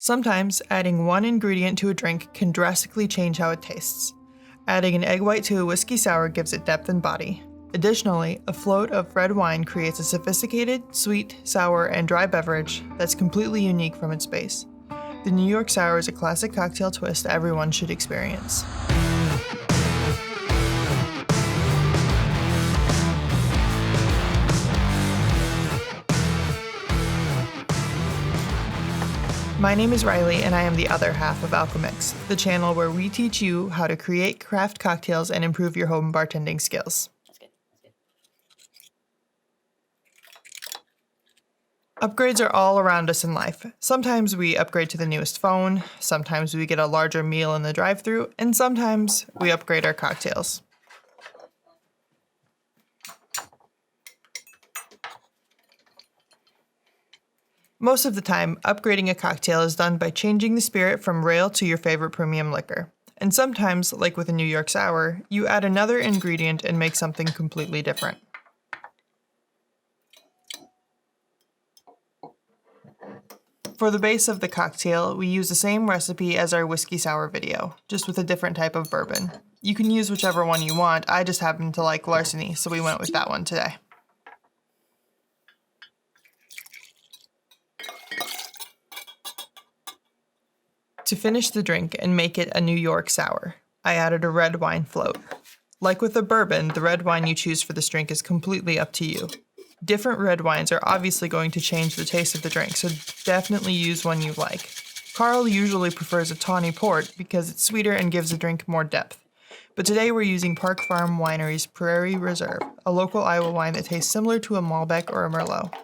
Sometimes, adding one ingredient to a drink can drastically change how it tastes. Adding an egg white to a whiskey sour gives it depth and body. Additionally, a float of red wine creates a sophisticated, sweet, sour, and dry beverage that's completely unique from its base. The New York Sour is a classic cocktail twist everyone should experience. My name is Riley, and I am the other half of Alchemix, the channel where we teach you how to create craft cocktails and improve your home bartending skills. Upgrades are all around us in life. Sometimes we upgrade to the newest phone, sometimes we get a larger meal in the drive-thru, and sometimes we upgrade our cocktails. Most of the time, upgrading a cocktail is done by changing the spirit from rail to your favorite premium liquor. And sometimes, like with a New York Sour, you add another ingredient and make something completely different. For the base of the cocktail, we use the same recipe as our whiskey sour video, just with a different type of bourbon. You can use whichever one you want, I just happen to like Larceny, so we went with that one today. To finish the drink and make it a New York Sour, I added a red wine float. Like with a bourbon, the red wine you choose for this drink is completely up to you. Different red wines are obviously going to change the taste of the drink, so definitely use one you like. Carl usually prefers a tawny port because it's sweeter and gives the drink more depth. But today we're using Park Farm Winery's Prairie Reserve, a local Iowa wine that tastes similar to a Malbec or a Merlot.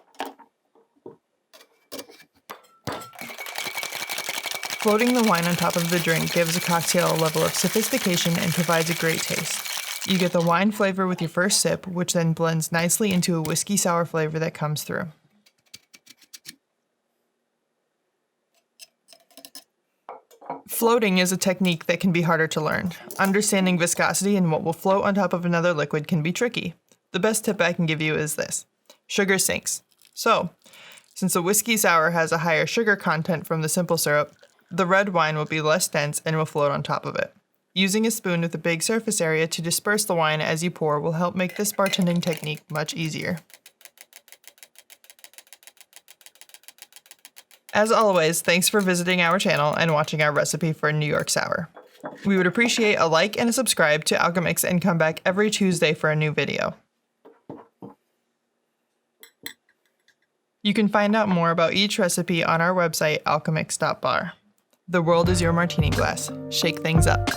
Floating the wine on top of the drink gives a cocktail a level of sophistication and provides a great taste. You get the wine flavor with your first sip, which then blends nicely into a whiskey sour flavor that comes through. Floating is a technique that can be harder to learn. Understanding viscosity and what will float on top of another liquid can be tricky. The best tip I can give you is this: sugar sinks. So, since a whiskey sour has a higher sugar content from the simple syrup, the red wine will be less dense and will float on top of it. Using a spoon with a big surface area to disperse the wine as you pour will help make this bartending technique much easier. As always, thanks for visiting our channel and watching our recipe for a New York Sour. We would appreciate a like and a subscribe to Alchemix and come back every Tuesday for a new video. You can find out more about each recipe on our website, alchemix.bar. The world is your martini glass. Shake things up.